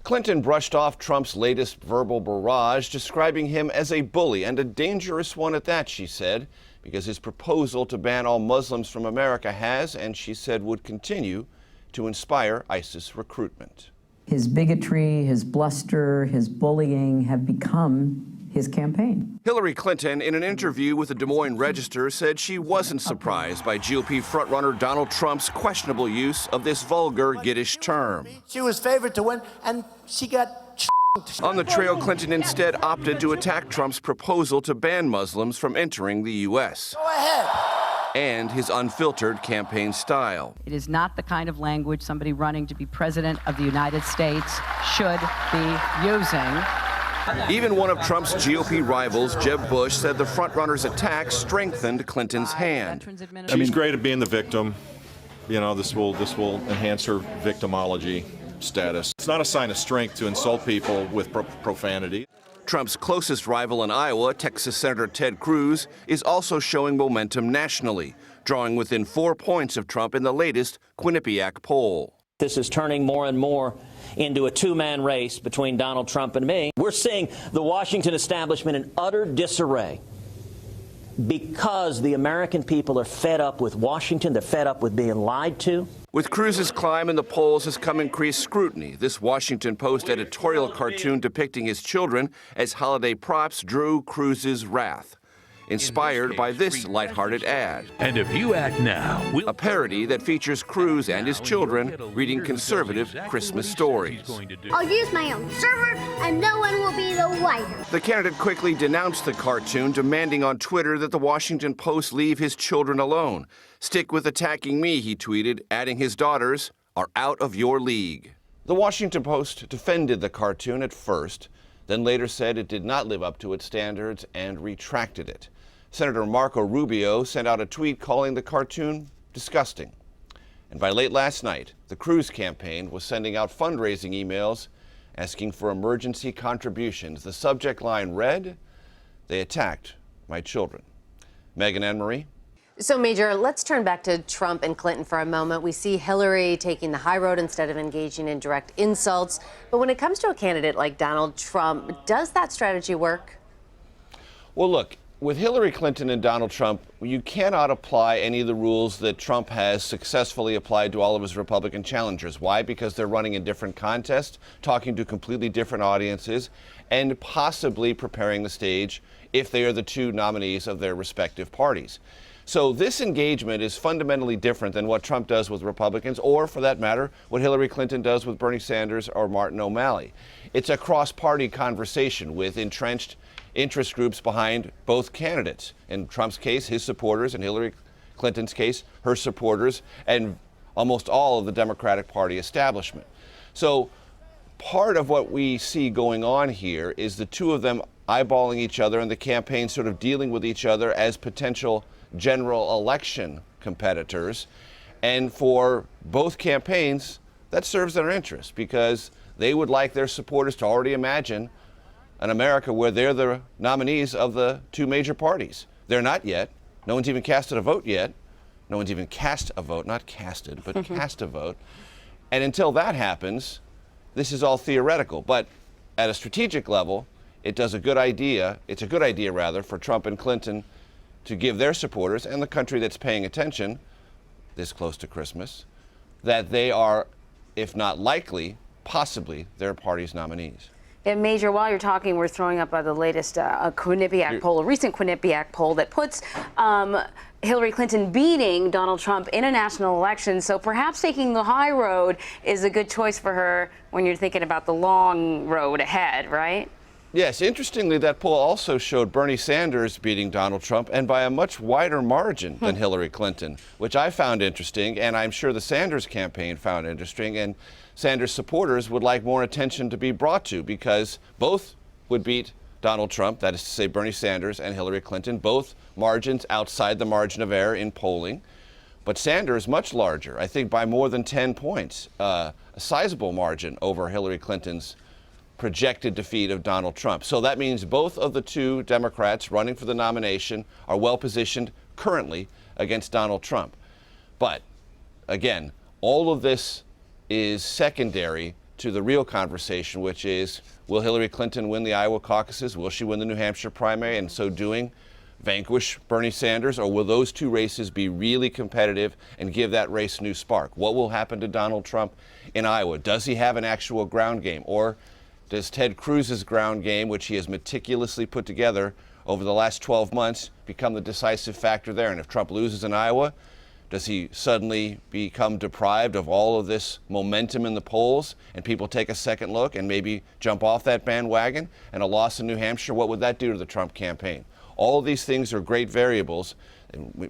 Clinton brushed off Trump's latest verbal barrage, describing him as a bully and a dangerous one at that, she said, because his proposal to ban all Muslims from America has, and she said would continue, to inspire ISIS recruitment. His bigotry, his bluster, his bullying have become his campaign. Hillary Clinton, in an interview with the Des Moines Register, said she wasn't surprised by GOP frontrunner Donald Trump's questionable use of this vulgar Yiddish term. She was favored to win, and she got On the trail, Clinton instead opted to attack Trump's proposal to ban Muslims from entering the U.S. Go ahead. And his unfiltered campaign style. It is not the kind of language somebody running to be president of the United States should be using. Even one of Trump's GOP rivals, Jeb Bush, said the frontrunner's attack strengthened Clinton's hand. She's great at being the victim. You know, this will enhance her victimology status. It's not a sign of strength to insult people with profanity. Trump's closest rival in Iowa, Texas Senator Ted Cruz, is also showing momentum nationally, drawing within 4 points of Trump in the latest Quinnipiac poll. This is turning more and more into a two-man race between Donald Trump and me. We're seeing the Washington establishment in utter disarray because the American people are fed up with Washington. They're fed up with being lied to. With Cruz's climb in the polls has come increased scrutiny. This Washington Post editorial cartoon depicting his children as holiday props drew Cruz's wrath, inspired by this lighthearted ad. And if you act now, a parody that features Cruz and his children reading conservative Christmas stories. I'll use my own server, and no one will be the wiser. The candidate quickly denounced the cartoon, demanding on Twitter that the Washington Post leave his children alone. Stick with attacking me, he tweeted, adding his daughters are out of your league. The Washington Post defended the cartoon at first, then later said it did not live up to its standards and retracted it. Senator Marco Rubio sent out a tweet calling the cartoon disgusting. And by late last night, the Cruz campaign was sending out fundraising emails asking for emergency contributions. The subject line read, "They attacked my children." Megan Ann Marie. So, Major, let's turn back to Trump and Clinton for a moment. We see Hillary taking the high road instead of engaging in direct insults. But when it comes to a candidate like Donald Trump, does that strategy work? Well, look, with Hillary Clinton and Donald Trump, you cannot apply any of the rules that Trump has successfully applied to all of his Republican challengers. Why? Because they're running in different contests, talking to completely different audiences, and possibly preparing the stage if they are the two nominees of their respective parties. So this engagement is fundamentally different than what Trump does with Republicans, or for that matter, what Hillary Clinton does with Bernie Sanders or Martin O'Malley. It's a cross-party conversation with entrenched interest groups behind both candidates. In Trump's case, his supporters; in Hillary Clinton's case, her supporters, and almost all of the Democratic Party establishment. So part of what we see going on here is the two of them eyeballing each other and the campaign sort of dealing with each other as potential general election competitors. And for both campaigns, that serves their interest because they would like their supporters to already imagine an America where they're the nominees of the two major parties. They're not yet. No one's even casted a vote yet. No one's even cast a vote, not casted, but cast a vote. And until that happens, this is all theoretical. But at a strategic level, it's a good idea rather, for Trump and Clinton to give their supporters and the country that's paying attention this close to Christmas that they are, if not likely, possibly their party's nominees. And Major, while you're talking, we're throwing up the latest Quinnipiac poll, a recent Quinnipiac poll that puts Hillary Clinton beating Donald Trump in a national election. So perhaps taking the high road is a good choice for her when you're thinking about the long road ahead, right? Yes, interestingly, that poll also showed Bernie Sanders beating Donald Trump, and by a much wider margin than Hillary Clinton, which I found interesting, and I'm sure the Sanders campaign found interesting, and Sanders supporters would like more attention to be brought to, because both would beat Donald Trump, that is to say Bernie Sanders and Hillary Clinton, both margins outside the margin of error in polling. But Sanders much larger, I think by more than 10 points, a sizable margin over Hillary Clinton's projected defeat of Donald Trump. So that means both of the two Democrats running for the nomination are well positioned currently against Donald Trump. But again, all of this is secondary to the real conversation, which is, will Hillary Clinton win the Iowa caucuses? Will she win the New Hampshire primary, and so doing vanquish Bernie Sanders? Or will those two races be really competitive and give that race new spark? What will happen to Donald Trump in Iowa? Does he have an actual ground game? Or does Ted Cruz's ground game, which he has meticulously put together over the last 12 months, become the decisive factor there? And if Trump loses in Iowa, does he suddenly become deprived of all of this momentum in the polls and people take a second look and maybe jump off that bandwagon? And a loss in New Hampshire, what would that do to the Trump campaign? All of these things are great variables,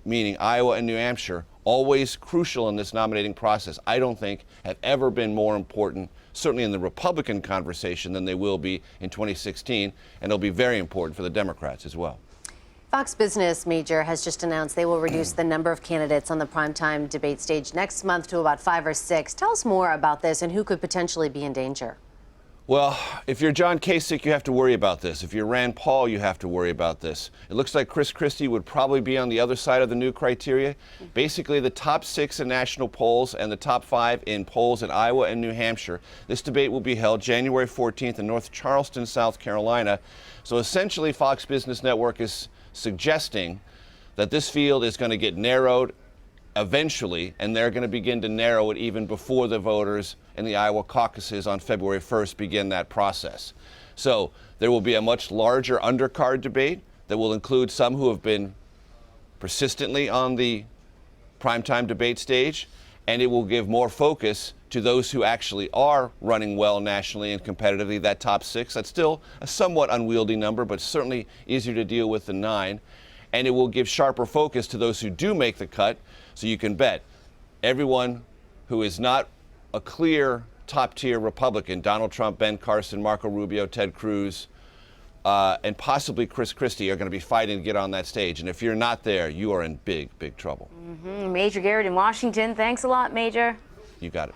meaning Iowa and New Hampshire, always crucial in this nominating process. I don't think have ever been more important, certainly in the Republican conversation, than they will be in 2016, and they'll be very important for the Democrats as well. Fox Business, Major, has just announced they will reduce the number of candidates on the primetime debate stage next month to about 5 or 6. Tell us more about this and who could potentially be in danger. Well, if you're John Kasich, you have to worry about this. If you're Rand Paul, you have to worry about this. It looks like Chris Christie would probably be on the other side of the new criteria. Basically, the top 6 in national polls and the top 5 in polls in Iowa and New Hampshire. This debate will be held January 14th in North Charleston, South Carolina. So essentially, Fox Business Network is suggesting that this field is going to get narrowed eventually, and they're going to begin to narrow it even before the voters in the Iowa caucuses on February 1st begin that process. So there will be a much larger undercard debate that will include some who have been persistently on the primetime debate stage, and it will give more focus to those who actually are running well nationally and competitively, that top 6. That's still a somewhat unwieldy number, but certainly easier to deal with than 9. And it will give sharper focus to those who do make the cut, so you can bet everyone who is not a clear top-tier Republican, Donald Trump, Ben Carson, Marco Rubio, Ted Cruz, and possibly Chris Christie, are going to be fighting to get on that stage. And if you're not there, you are in big, big trouble. Major Garrett in Washington. Thanks a lot, Major. You got it.